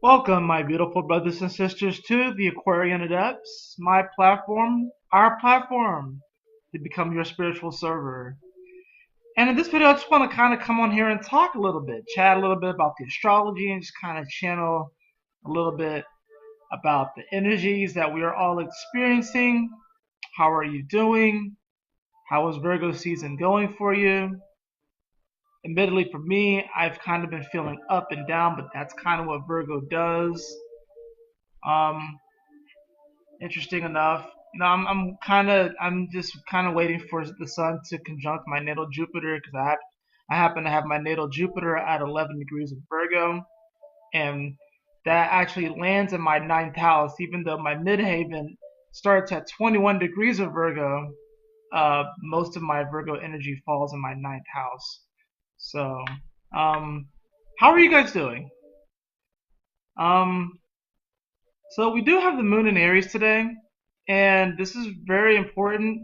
Welcome, my beautiful brothers and sisters, to the Aquarian Adepts, my platform, our platform, to become your spiritual server. And in this video, I just want to kind of come on here and talk a little bit, chat a little bit about the astrology, and just kind of channel a little bit about the energies that we are all experiencing. How are you doing? How is Virgo season going for you? Admittedly, for me, I've kind of been feeling up and down, but that's kind of what Virgo does. Um, Interesting enough, I'm just kind of waiting for the sun to conjunct my natal Jupiter because I happen to have my natal Jupiter at 11 degrees of Virgo, and that actually lands in my ninth house, even though my midhaven starts at 21 degrees of Virgo. Most of my Virgo energy falls in my ninth house. So, um, how are you guys doing? Um, so we do have the moon in Aries today, and this is very important.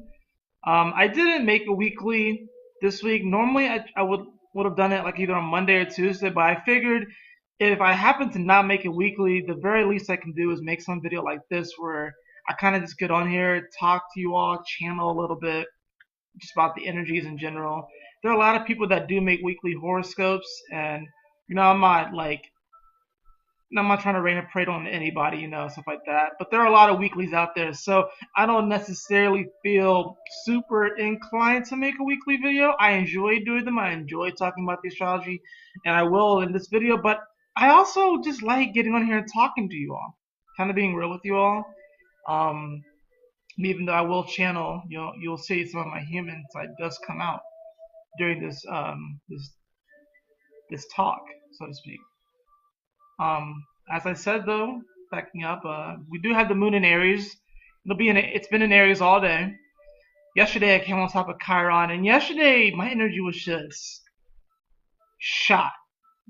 I didn't make a weekly this week. Normally, I would have done it like either on Monday or Tuesday, but I figured if I happen to not make it weekly, the very least I can do is make some video like this where I kind of just get on here, talk to you all, channel a little bit, just about the energies in general. There are a lot of people that do make weekly horoscopes, and I'm not trying to rain a parade on anybody, stuff like that. But there are a lot of weeklies out there, so I don't necessarily feel super inclined to make a weekly video. I enjoy doing them. I enjoy talking about the astrology, and I will in this video. But I also just like getting on here and talking to you all, kind of being real with you all. Um, Even though I will channel, you'll see some of my human side does come out during this talk, so to speak. As I said though, backing up, we do have the moon in Aries. It's been in Aries all day. Yesterday I came on top of Chiron, and yesterday my energy was just shot.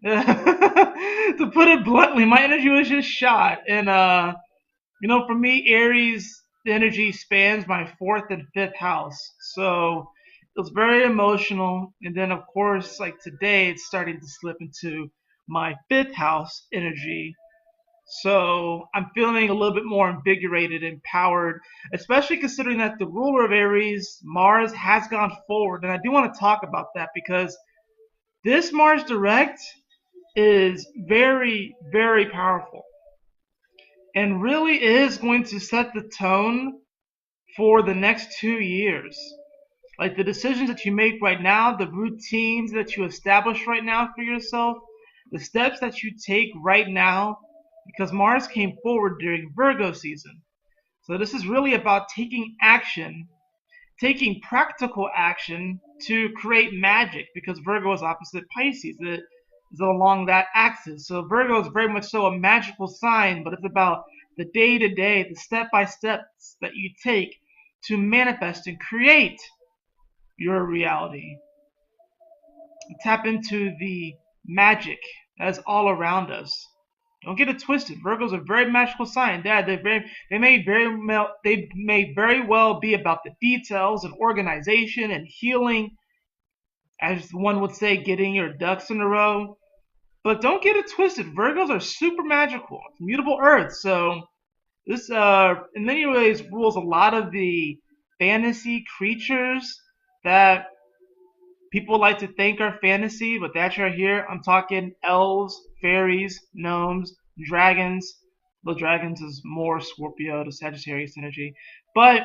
To put it bluntly, my energy was just shot. And for me, Aries, the energy spans my fourth and fifth house. So it was very emotional. And then of course, like today, it's starting to slip into my fifth house energy. So I'm feeling a little bit more invigorated, empowered, especially considering that the ruler of Aries, Mars, has gone forward. And I do want to talk about that because this Mars direct is very, very powerful and really is going to set the tone for the next 2 years. Like the decisions that you make right now, the routines that you establish right now for yourself, the steps that you take right now, because Mars came forward during Virgo season. So this is really about taking action, taking practical action to create magic, because Virgo is opposite Pisces. It is along that axis. So Virgo is very much so a magical sign, but it's about the day-to-day, the step-by-steps that you take to manifest and create your reality. Tap into the magic that is all around us. Don't get it twisted. Virgo's a very magical sign. They may very well be about the details and organization and healing, as one would say, getting your ducks in a row. But don't get it twisted. Virgos are super magical. It's mutable Earth. So this, in many ways, rules a lot of the fantasy creatures that people like to think are fantasy, but that's right here. I'm talking elves, fairies, gnomes, dragons. The dragons is more Scorpio to Sagittarius energy. But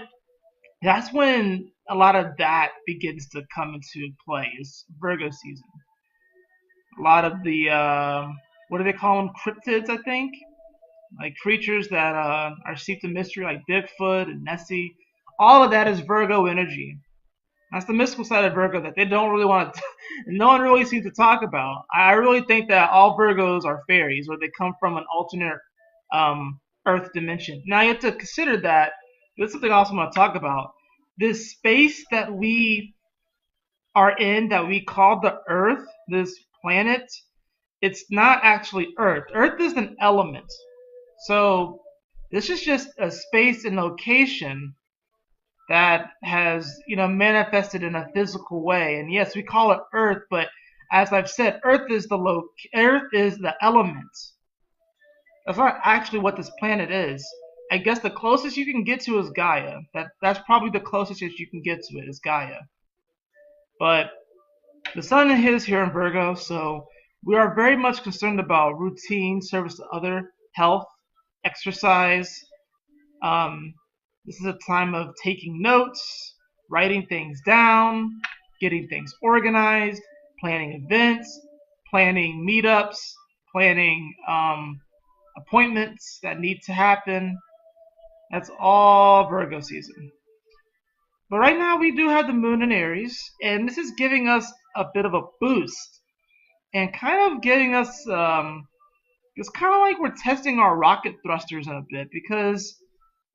that's when a lot of that begins to come into play, is Virgo season. A lot of the, what do they call them? Cryptids, I think? Like creatures that are steeped in mystery, like Bigfoot and Nessie. All of that is Virgo energy. That's the mystical side of Virgo that they don't really want to, no one really seems to talk about. I really think that all Virgos are fairies, or they come from an alternate Earth dimension. Now you have to consider that, this is something else I want to talk about. This space that we are in, that we call the Earth, this planet, it's not actually Earth. Earth is an element. So this is just a space and location that has, manifested in a physical way. And yes, we call it Earth, but as I've said, Earth is the element. That's not actually what this planet is. I guess the closest you can get to is Gaia. That's probably the closest that you can get to it is Gaia. But the sun is here in Virgo, so we are very much concerned about routine, service to other, health, exercise. Um, this is a time of taking notes, writing things down, getting things organized, planning events, planning meetups, planning appointments that need to happen. That's all Virgo season. But right now we do have the moon in Aries, and this is giving us a bit of a boost and kind of giving us it's kind of like we're testing our rocket thrusters in a bit because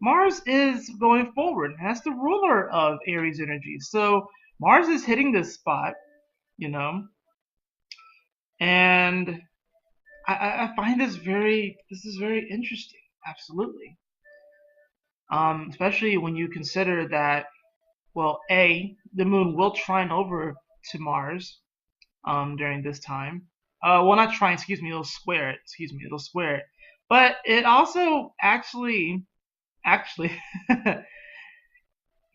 Mars is going forward. That's the ruler of Aries energy. So Mars is hitting this spot, you know, and I find this is very interesting. Absolutely. Especially when you consider that, well, the moon will trine over to Mars during this time. Well, not trine, excuse me, it'll square it. Excuse me, it'll square it. But it also actually, if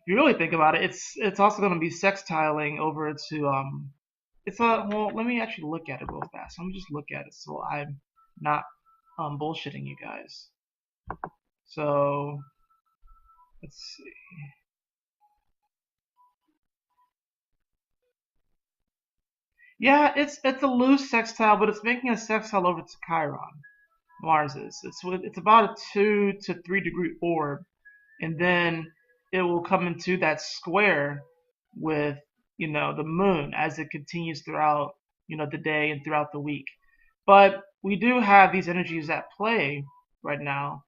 you really think about it, it's also going to be sextiling over to it's a well. Let me actually look at it real fast. Let me just look at it so I'm not bullshitting you guys. So let's see. Yeah, it's a loose sextile, but it's making a sextile over to Chiron. Mars is. It's about a 2 to 3 degree orb, and then it will come into that square with the moon as it continues throughout the day and throughout the week. But we do have these energies at play right now,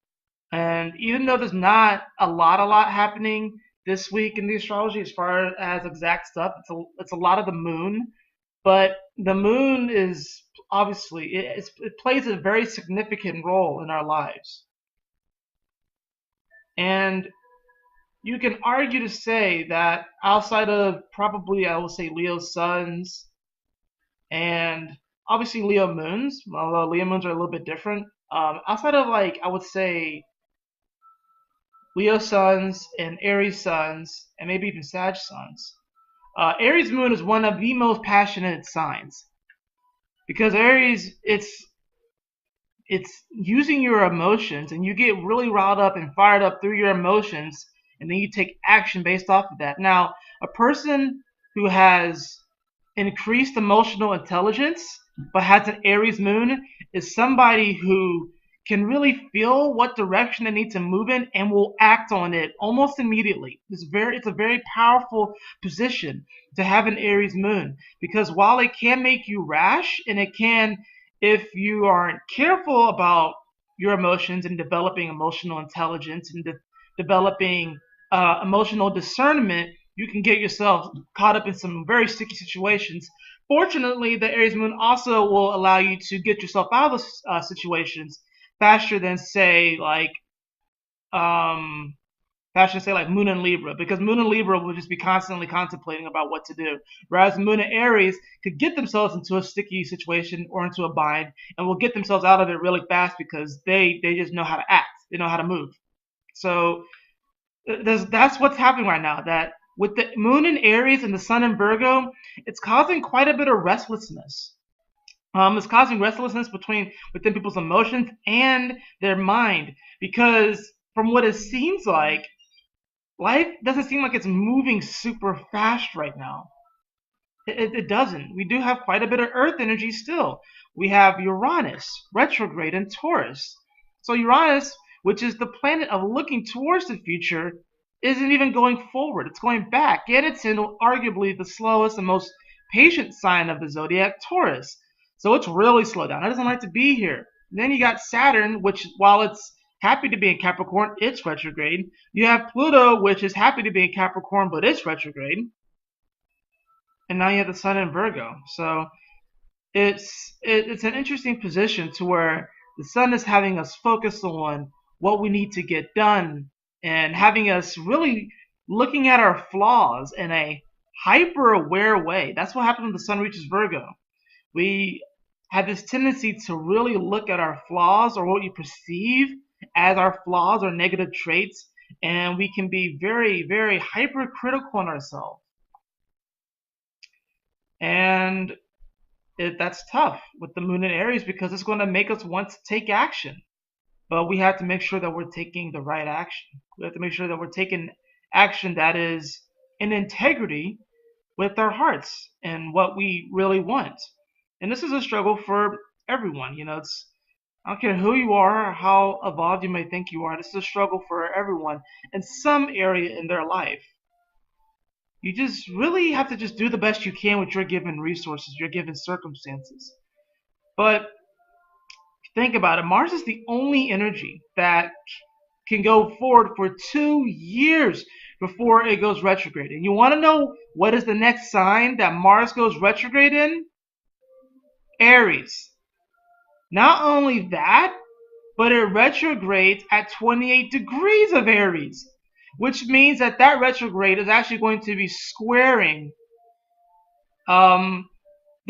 and even though there's not a lot happening this week in the astrology as far as exact stuff, it's a lot of the moon. But the moon is obviously it plays a very significant role in our lives, and you can argue to say that outside of probably I will say Leo suns and obviously Leo moons, although Leo moons are a little bit different. Outside of like I would say Leo suns and Aries suns and maybe even Sag suns. Aries moon is one of the most passionate signs because Aries it's using your emotions and you get really riled up and fired up through your emotions and then you take action based off of that. Now, a person who has increased emotional intelligence but has an Aries moon is somebody who can really feel what direction they need to move in and will act on it almost immediately. It's a very powerful position to have an Aries moon because while it can make you rash and it can, if you aren't careful about your emotions and developing emotional intelligence and developing emotional discernment, you can get yourself caught up in some very sticky situations. Fortunately, the Aries moon also will allow you to get yourself out of those situations faster than say like Moon and Libra, because Moon and Libra will just be constantly contemplating about what to do, whereas Moon and Aries could get themselves into a sticky situation or into a bind and will get themselves out of it really fast because they just know how to act, they know how to move. So that's what's happening right now. That with the Moon in Aries and the Sun in Virgo, it's causing quite a bit of restlessness. It's causing restlessness within people's emotions and their mind because from what it seems like, life doesn't seem like it's moving super fast right now. It doesn't. We do have quite a bit of Earth energy still. We have Uranus retrograde in Taurus. So Uranus, which is the planet of looking towards the future, isn't even going forward. It's going back. And it's in arguably the slowest and most patient sign of the zodiac, Taurus. So it's really slowed down. It doesn't like to be here. Then you got Saturn, which while it's happy to be in Capricorn, it's retrograde. You have Pluto, which is happy to be in Capricorn, but it's retrograde. And now you have the Sun in Virgo. So it's an interesting position to where the Sun is having us focus on what we need to get done and having us really looking at our flaws in a hyper aware way. That's what happens when the Sun reaches Virgo. We have this tendency to really look at our flaws or what we perceive as our flaws or negative traits, and we can be very, very hypercritical on ourselves. And that's tough with the moon in Aries because it's going to make us want to take action. But we have to make sure that we're taking the right action. We have to make sure that we're taking action that is in integrity with our hearts and what we really want. And this is a struggle for everyone. You know, I don't care who you are or how evolved you may think you are. This is a struggle for everyone in some area in their life. You just really have to just do the best you can with your given resources, your given circumstances. But think about it. Mars is the only energy that can go forward for 2 years before it goes retrograde. And you want to know what is the next sign that Mars goes retrograde in? Aries. Not only that, but it retrogrades at 28 degrees of Aries, which means that that retrograde is actually going to be squaring the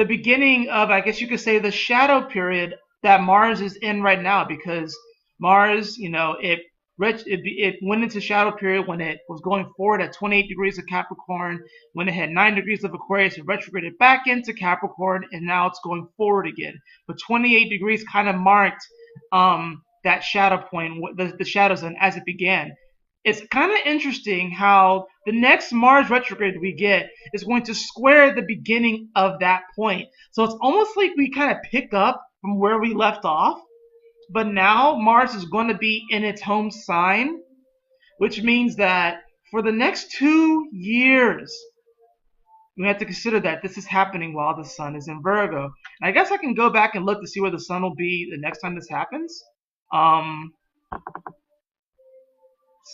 beginning of, I guess you could say, the shadow period that Mars is in right now, because Mars, you know, it went into shadow period when it was going forward at 28 degrees of Capricorn. When it had 9 degrees of Aquarius, it retrograded back into Capricorn, and now it's going forward again. But 28 degrees kind of marked that shadow point, the shadow zone as it began. It's kind of interesting how the next Mars retrograde we get is going to square the beginning of that point. So it's almost like we kind of pick up from where we left off. But now Mars is going to be in its home sign, which means that for the next 2 years, we have to consider that this is happening while the sun is in Virgo. And I guess I can go back and look to see where the sun will be the next time this happens. Let's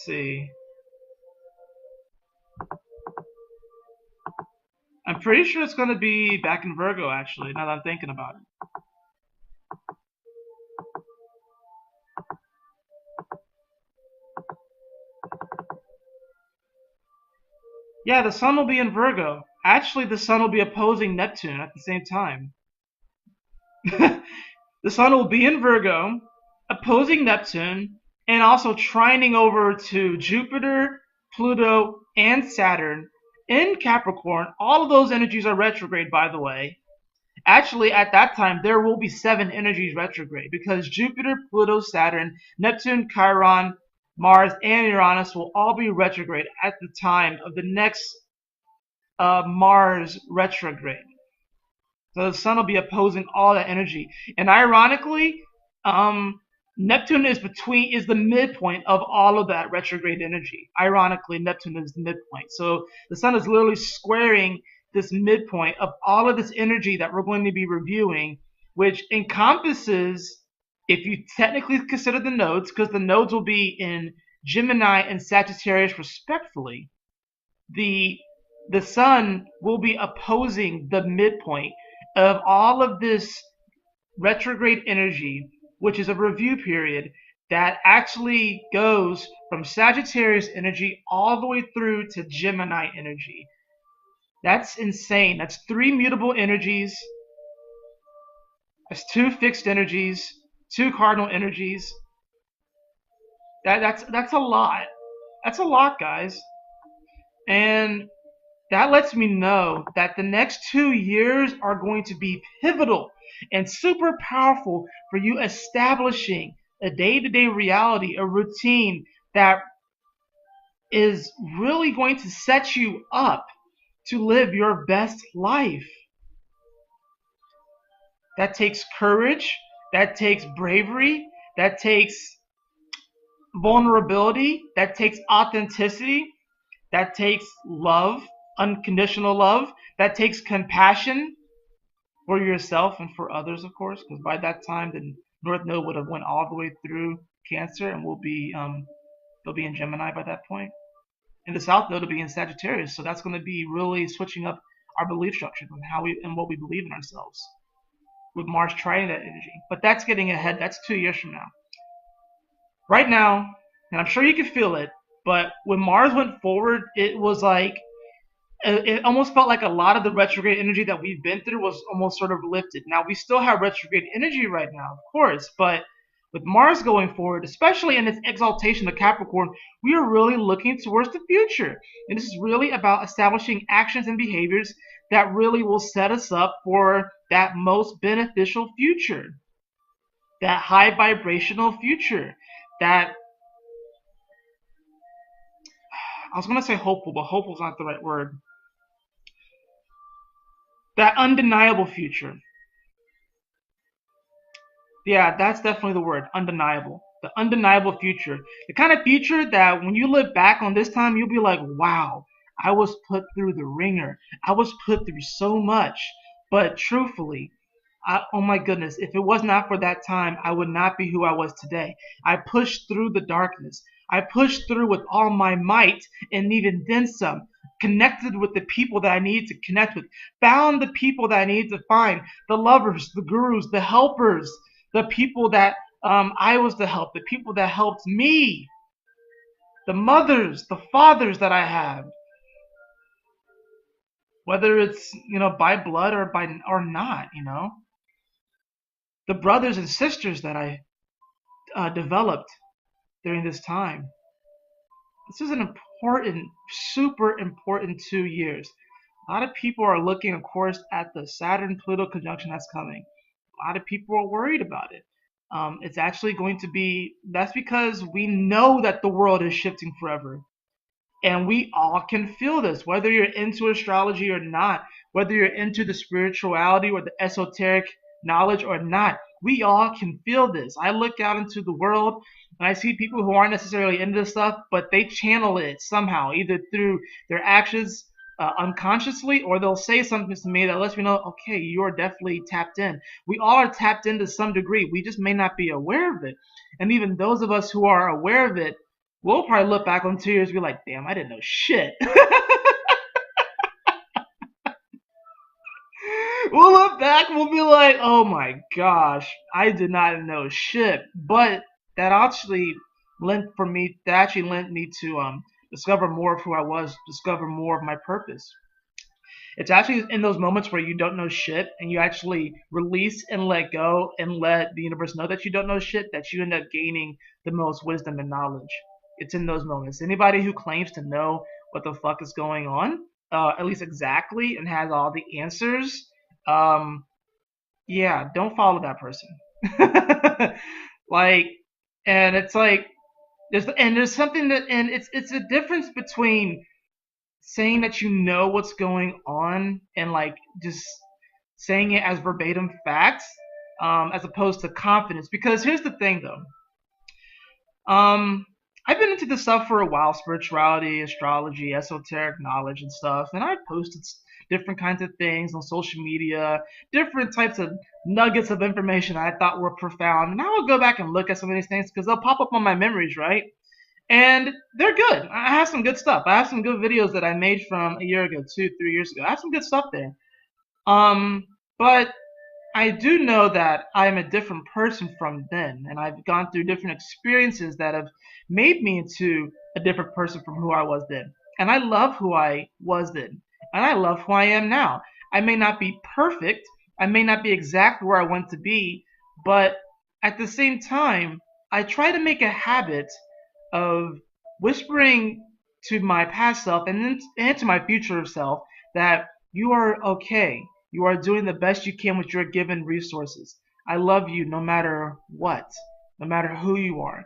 see. I'm pretty sure it's going to be back in Virgo, actually, now that I'm thinking about it. Yeah, the sun will be in Virgo. Actually, the sun will be opposing Neptune at the same time. The sun will be in Virgo, opposing Neptune, and also trining over to Jupiter, Pluto, and Saturn in Capricorn. All of those energies are retrograde, by the way. Actually, at that time, there will be 7 energies retrograde because Jupiter, Pluto, Saturn, Neptune, Chiron, Mars, and Uranus will all be retrograde at the time of the next Mars retrograde. So the sun will be opposing all that energy. And ironically, Neptune is the midpoint of all of that retrograde energy. Ironically, Neptune is the midpoint. So the sun is literally squaring this midpoint of all of this energy that we're going to be reviewing, which encompasses, if you technically consider the nodes, because the nodes will be in Gemini and Sagittarius respectively, the sun will be opposing the midpoint of all of this retrograde energy, which is a review period that actually goes from Sagittarius energy all the way through to Gemini energy. That's insane. That's 3 mutable energies. That's 2 fixed energies, 2 cardinal energies. That's a lot. That's a lot, guys. And that lets me know that the next 2 years are going to be pivotal and super powerful for you establishing a day-to-day reality, a routine that is really going to set you up to live your best life. That takes courage, that takes bravery, that takes vulnerability, that takes authenticity, that takes love, unconditional love, that takes compassion for yourself and for others, of course, because by that time the North Node would have went all the way through Cancer and will be they'll be in Gemini by that point. And the South Node will be in Sagittarius, so that's going to be really switching up our belief structure and how we and what we believe in ourselves, with Mars trining that energy. But that's getting ahead. That's 2 years from now. Right now, and I'm sure you can feel it, but when Mars went forward, it was like it almost felt like a lot of the retrograde energy that we've been through was almost sort of lifted. Now, we still have retrograde energy right now, of course, but with Mars going forward, especially in its exaltation of Capricorn, we are really looking towards the future. And this is really about establishing actions and behaviors that really will set us up for that most beneficial future, that high vibrational future, that I was going to say hopeful, but hopeful is not the right word. That undeniable future. Yeah, that's definitely the word, undeniable. The undeniable future. The kind of future that when you look back on this time, you'll be like, wow, I was put through the ringer. I was put through so much. But truthfully, oh my goodness, if it was not for that time, I would not be who I was today. I pushed through the darkness. I pushed through with all my might and even then some. Connected with the people that I needed to connect with. Found the people that I needed to find. The lovers, the gurus, the helpers, the people that I was to help, the people that helped me, the mothers, the fathers that I have, whether it's by blood or not, the brothers and sisters that I developed during this time. This is an important, super important 2 years. A lot of people are looking, of course, at the Saturn-Pluto conjunction that's coming. A lot of people are worried about it. It's actually going to be, that's because we know that the world is shifting forever. And we all can feel this, whether you're into astrology or not, whether you're into the spirituality or the esoteric knowledge or not. We all can feel this. I look out into the world and I see people who aren't necessarily into this stuff, but they channel it somehow, either through their actions unconsciously, or they'll say something to me that lets me know, okay, you are definitely tapped in. We all are tapped in to some degree. We just may not be aware of it. And even those of us who are aware of it, we'll probably look back on 2 years and be like, damn, I didn't know shit. We'll look back and we'll be like, oh my gosh, I did not know shit. But that actually lent me to discover more of who I was, discover more of my purpose. It's actually in those moments where you don't know shit and you actually release and let go and let the universe know that you don't know shit that you end up gaining the most wisdom and knowledge. It's in those moments. Anybody who claims to know what the fuck is going on, at least exactly, and has all the answers, yeah, don't follow that person. Like, and it's like, there's something that, and it's a difference between saying that you know what's going on and like just saying it as verbatim facts, as opposed to confidence. Because here's the thing, though. I've been into this stuff for a while, spirituality, astrology, esoteric knowledge and stuff, and I've posted different kinds of things on social media, different types of nuggets of information I thought were profound. And I will go back and look at some of these things because they'll pop up on my memories, right? And they're good. I have some good stuff. I have some good videos that I made from a year ago, 2, 3 years ago. I have some good stuff there. But I do know that I am a different person from then, and I've gone through different experiences that have made me into a different person from who I was then. And I love who I was then, and I love who I am now. I may not be perfect, I may not be exactly where I want to be, but at the same time, I try to make a habit of whispering to my past self and to my future self that you are okay. You are doing the best you can with your given resources. I love you no matter what, no matter who you are.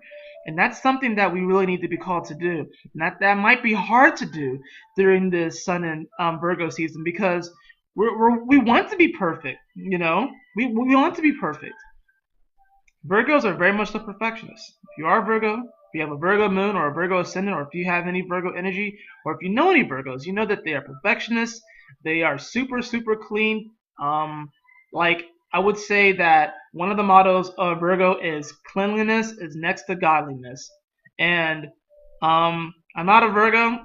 And that's something that we really need to be called to do. And that might be hard to do during this Sun and Virgo season because we want to be perfect, you know? We want to be perfect. Virgos are very much the perfectionists. If you are a Virgo, if you have a Virgo moon or a Virgo ascendant, or if you have any Virgo energy, or if you know any Virgos, you know that they are perfectionists. They are super, super clean. Like, I would say that one of the mottos of Virgo is cleanliness is next to godliness. And I'm not a Virgo,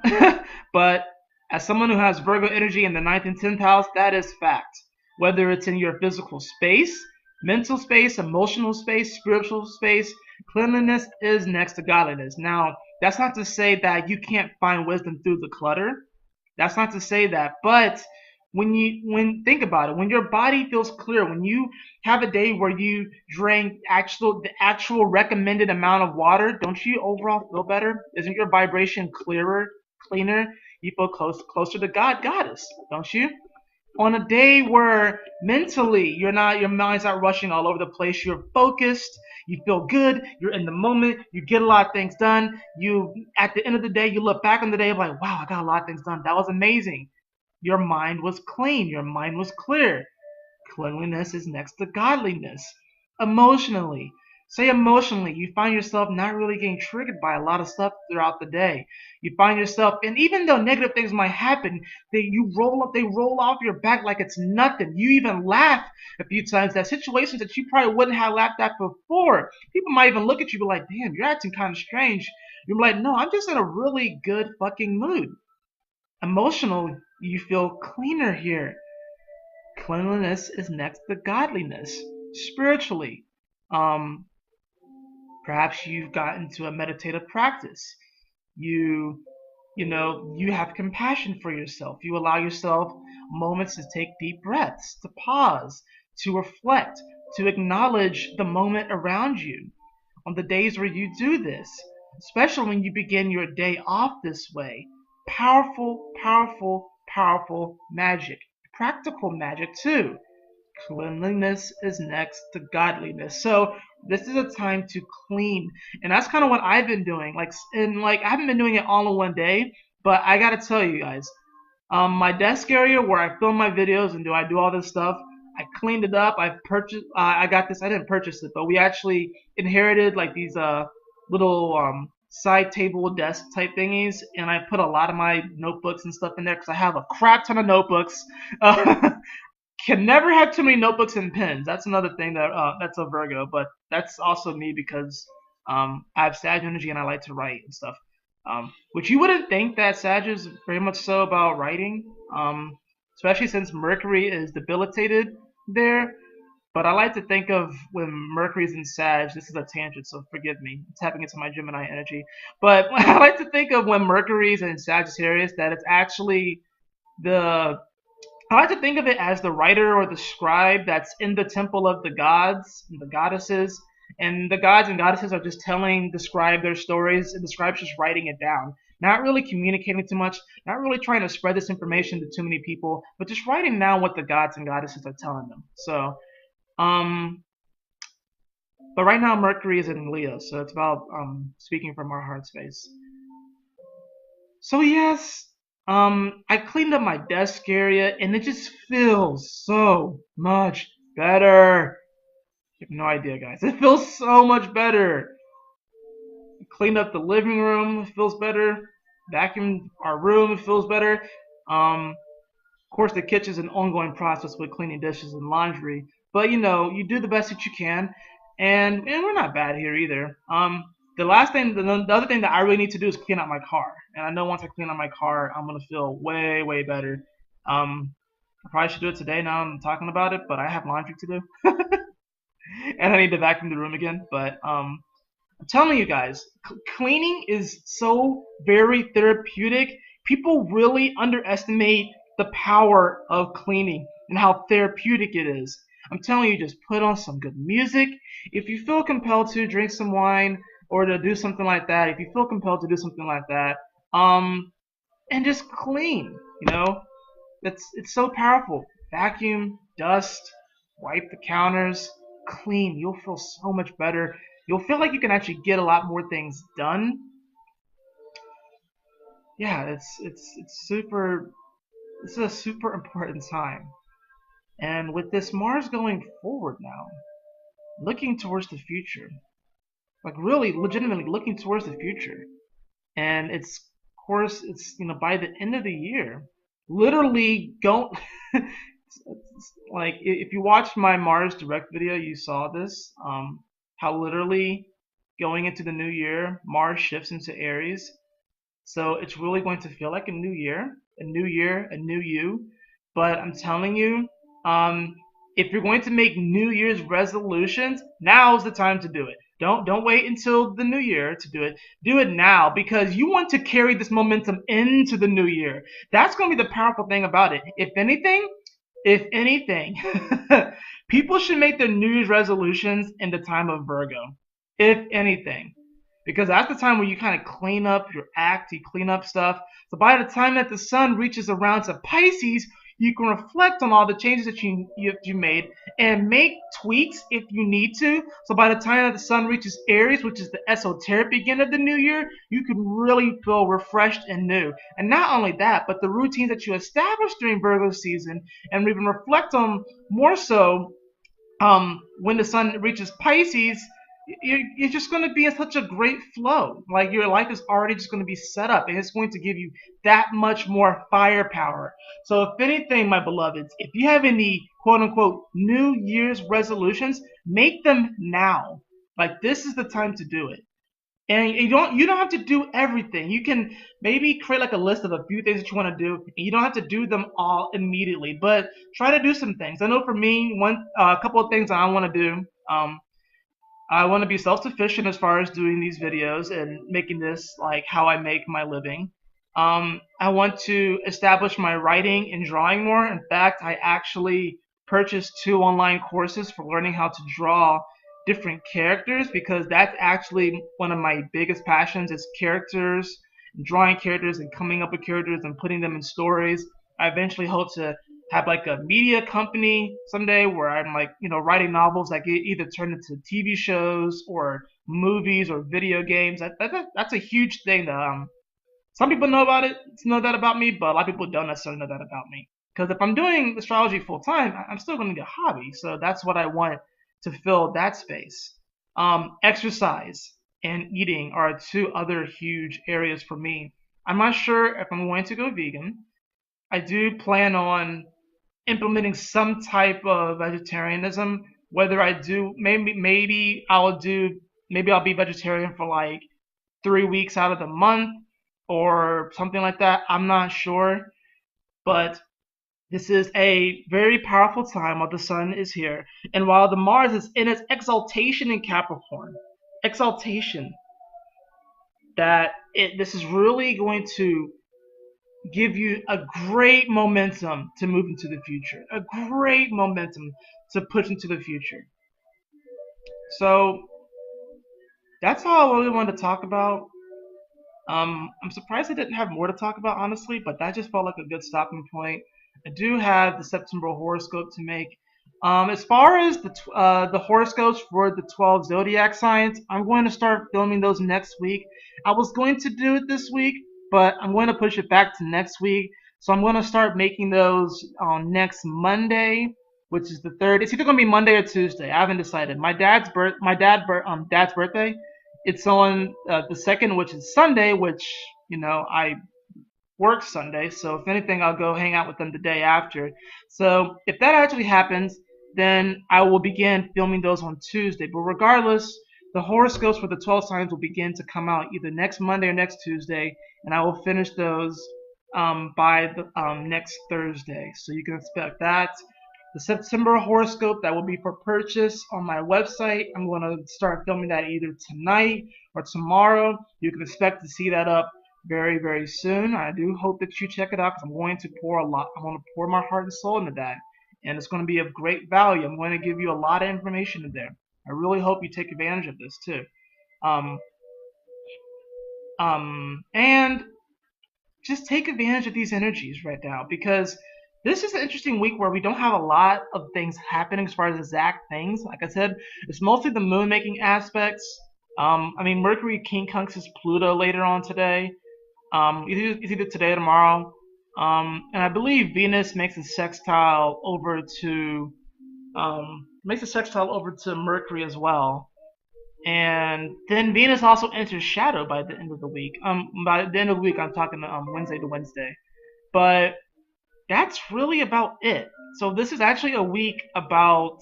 but as someone who has Virgo energy in the 9th and 10th house, that is fact. Whether it's in your physical space, mental space, emotional space, spiritual space, cleanliness is next to godliness. Now, that's not to say that you can't find wisdom through the clutter. That's not to say that, but when think about it, when your body feels clear, when you have a day where you drink the actual recommended amount of water, don't you overall feel better? Isn't your vibration clearer, cleaner? You feel closer to God, goddess, don't you? On a day where mentally your mind's not rushing all over the place, you're focused, you feel good, you're in the moment, you get a lot of things done. You at the end of the day, you look back on the day like, wow, I got a lot of things done. That was amazing. Your mind was clean, your mind was clear. Cleanliness is next to godliness. Emotionally, say emotionally, you find yourself not really getting triggered by a lot of stuff throughout the day. You find yourself, and even though negative things might happen, they roll off your back like it's nothing. You even laugh a few times at situations that you probably wouldn't have laughed at before. People might even look at you and be like, damn, you're acting kind of strange. You're like, no, I'm just in a really good fucking mood. Emotional, you feel cleaner here. Cleanliness is next to godliness. Spiritually, um, perhaps you've gotten into a meditative practice. You, you have compassion for yourself. You allow yourself moments to take deep breaths, to pause, to reflect, to acknowledge the moment around you. On the days where you do this, especially when you begin your day off this way, powerful, powerful, powerful magic. Practical magic too. Cleanliness is next to godliness. So this is a time to clean, and that's kind of what I've been doing. I haven't been doing it all in one day, but I gotta tell you guys, my desk area where I film my videos and I do all this stuff, I cleaned it up. I purchased. I got this. I didn't purchase it, but we actually inherited like these little side table desk type thingies, and I put a lot of my notebooks and stuff in there because I have a crap ton of notebooks. Can never have too many notebooks and pens. That's another thing that's a Virgo, but that's also me because I have Sag energy and I like to write and stuff. Which you wouldn't think that Sag is very much so about writing, especially since Mercury is debilitated there. But I like to think of when Mercury's in Sag, this is a tangent, so forgive me, I'm tapping into my Gemini energy. But I like to think of when Mercury's in Sagittarius that it's actually the I like to think of it as the writer or the scribe that's in the temple of the gods and the goddesses. And the gods and goddesses are just telling the scribe their stories, and the scribe's just writing it down. Not really communicating too much, not really trying to spread this information to too many people, but just writing down what the gods and goddesses are telling them. So, but right now Mercury is in Leo, so it's about speaking from our heart space. So yes, I cleaned up my desk area and it just feels so much better. You have no idea, guys. It feels so much better. Cleaned up the living room, it feels better. Vacuumed our room, it feels better. Of course, the kitchen is an ongoing process with cleaning dishes and laundry, but you do the best that you can, and we're not bad here either. The other thing that I really need to do is clean out my car, and I know once I clean out my car, I'm gonna feel way, way better. I probably should do it today. Now I'm talking about it, but I have laundry to do, and I need to vacuum the room again. But I'm telling you guys, cleaning is so very therapeutic. People really underestimate the power of cleaning and how therapeutic it is. I'm telling you, just put on some good music. If you feel compelled to drink some wine or to do something like that, if you feel compelled to do something like that, and just clean, it's so powerful. Vacuum, dust, wipe the counters, clean. You'll feel so much better. You'll feel like you can actually get a lot more things done. Yeah, it's super. This is a super important time. And with this Mars going forward now, looking towards the future, like really legitimately looking towards the future, and of course it's by the end of the year, literally go. Like if you watched my Mars direct video, you saw this. How literally going into the new year, Mars shifts into Aries. So it's really going to feel like a new year, a new year, a new you. But I'm telling you, if you're going to make New Year's resolutions, now's the time to do it. Don't wait until the new year to do it. Do it now, because you want to carry this momentum into the new year. That's going to be the powerful thing about it. If anything, people should make their New Year's resolutions in the time of Virgo. If anything. Because that's the time where you kind of clean up your act, you clean up stuff. So by the time that the sun reaches around to Pisces, you can reflect on all the changes that you made and make tweaks if you need to. So by the time that the sun reaches Aries, which is the esoteric beginning of the new year, you can really feel refreshed and new. And not only that, but the routines that you establish during Virgo season, and even reflect on more so when the sun reaches Pisces, you're just going to be in such a great flow. Like your life is already just going to be set up, and it's going to give you that much more firepower. So if anything, my beloveds, if you have any quote unquote New Year's resolutions, make them now. Like this is the time to do it. And you don't have to do everything. You can maybe create like a list of a few things that you want to do, and you don't have to do them all immediately. But try to do some things. I know for me, a couple of things I want to do. I want to be self-sufficient as far as doing these videos and making this like how I make my living. I want to establish my writing and drawing more. In fact, I actually purchased 2 online courses for learning how to draw different characters, because that's actually one of my biggest passions is characters, drawing characters and coming up with characters and putting them in stories. I eventually hope to have like a media company someday where I'm like, writing novels that get either turned into TV shows or movies or video games. That's a huge thing that some people know that about me, but a lot of people don't necessarily know that about me. Because if I'm doing astrology full time, I'm still going to get a hobby. So that's what I want to fill that space. Exercise and eating are 2 other huge areas for me. I'm not sure if I'm going to go vegan. I do plan on implementing some type of vegetarianism. Whether I do, maybe I'll be vegetarian for like 3 weeks out of the month or something like that. I'm not sure, but this is a very powerful time while the sun is here, and while the Mars is in its exaltation in Capricorn. Exaltation. This is really going to give you a great momentum to move into the future. A great momentum to push into the future. So that's all I really wanted to talk about. I'm surprised I didn't have more to talk about, honestly, but that just felt like a good stopping point. I do have the September horoscope to make. As far as the horoscopes for the 12 zodiac signs, I'm going to start filming those next week. I was going to do it this week, but I'm going to push it back to next week. So I'm going to start making those on next Monday, which is the 3rd. It's either going to be Monday or Tuesday. I haven't decided. My dad's birthday. It's on the 2nd, which is Sunday, which I work Sunday, so if anything, I'll go hang out with them the day after. So if that actually happens, then I will begin filming those on Tuesday. But regardless, the horoscopes for the 12 signs will begin to come out either next Monday or next Tuesday, and I will finish those by the next Thursday. So you can expect that. The September horoscope that will be for purchase on my website, I'm going to start filming that either tonight or tomorrow. You can expect to see that up very, very soon. I do hope that you check it out, because I'm going to pour my heart and soul into that, and it's going to be of great value. I'm going to give you a lot of information in there. I really hope you take advantage of this too. And just take advantage of these energies right now, because this is an interesting week where we don't have a lot of things happening as far as exact things. Like I said, it's mostly the moon making aspects. Mercury quincunxes Pluto later on today. It's either today or tomorrow. And I believe Venus makes a sextile over to Mercury as well. And then Venus also enters shadow by the end of the week. By the end of the week, I'm talking Wednesday to Wednesday. But that's really about it. So this is actually a week about,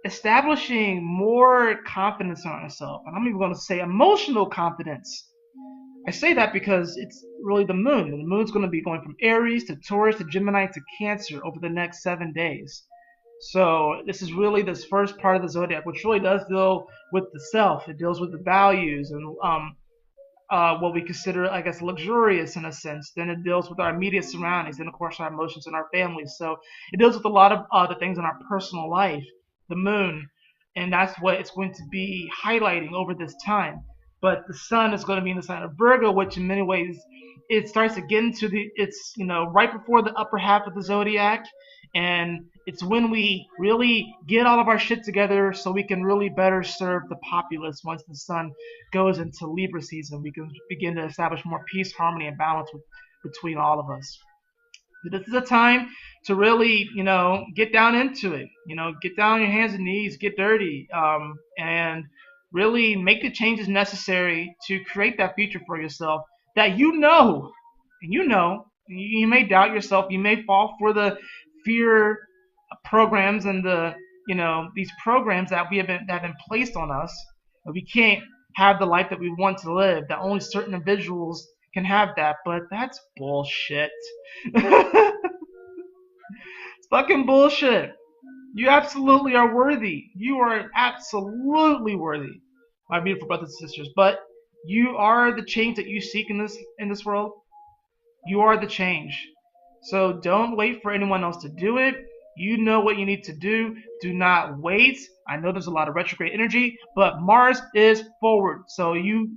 establishing more confidence in ourselves. And I'm even going to say emotional confidence. I say that because it's really the moon. And the moon's going to be going from Aries to Taurus to Gemini to Cancer over the next 7 days. So this is really this first part of the zodiac, which really does deal with the self. It deals with the values and what we consider, I guess, luxurious in a sense. Then it deals with our immediate surroundings, and of course our emotions and our families. So it deals with a lot of the things in our personal life, the moon, and that's what it's going to be highlighting over this time. But the sun is going to be in the sign of Virgo, which in many ways it starts to get into it's right before the upper half of the zodiac, and it's when we really get all of our shit together so we can really better serve the populace. Once the sun goes into Libra season, we can begin to establish more peace, harmony, and balance between all of us. This is a time to really, get down into it. Get down on your hands and knees, get dirty, and really make the changes necessary to create that future for yourself that and you may doubt yourself, you may fall for the fear programs and these programs that have been placed on us. We can't have the life that we want to live, that only certain individuals can have that, but that's bullshit. It's fucking bullshit. You absolutely are worthy. You are absolutely worthy, my beautiful brothers and sisters. But you are the change that you seek in this world. You are the change. So don't wait for anyone else to do it. You know what you need to do. Do not wait. I know there's a lot of retrograde energy, but Mars is forward, so you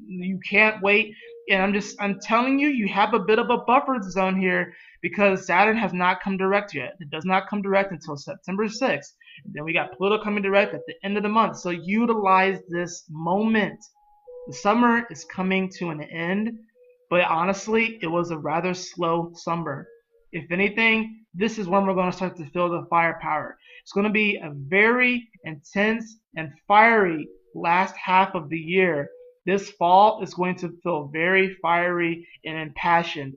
can't wait. And I'm telling you, you have a bit of a buffer zone here because Saturn has not come direct yet. It does not come direct until September 6th. Then we got Pluto coming direct at the end of the month. So utilize this moment. The summer is coming to an end, but honestly, it was a rather slow summer. If anything, this is when we're going to start to feel the firepower. It's going to be a very intense and fiery last half of the year. This fall is going to feel very fiery and impassioned.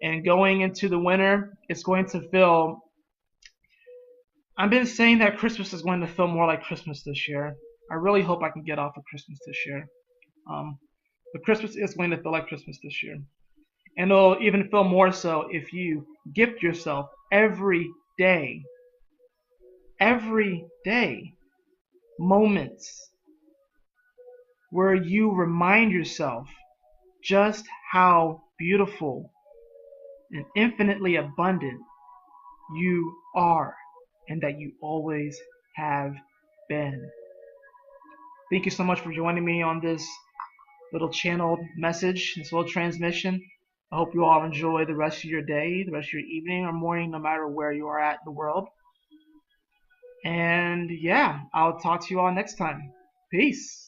And going into the winter, it's going to feel. I've been saying that Christmas is going to feel more like Christmas this year. I really hope I can get off of Christmas this year. But Christmas is going to feel like Christmas this year. And it'll even feel more so if you gift yourself every day moments where you remind yourself just how beautiful and infinitely abundant you are and that you always have been. Thank you so much for joining me on this little channeled message, this little transmission. I hope you all enjoy the rest of your day, the rest of your evening or morning, no matter where you are at in the world. And yeah, I'll talk to you all next time. Peace.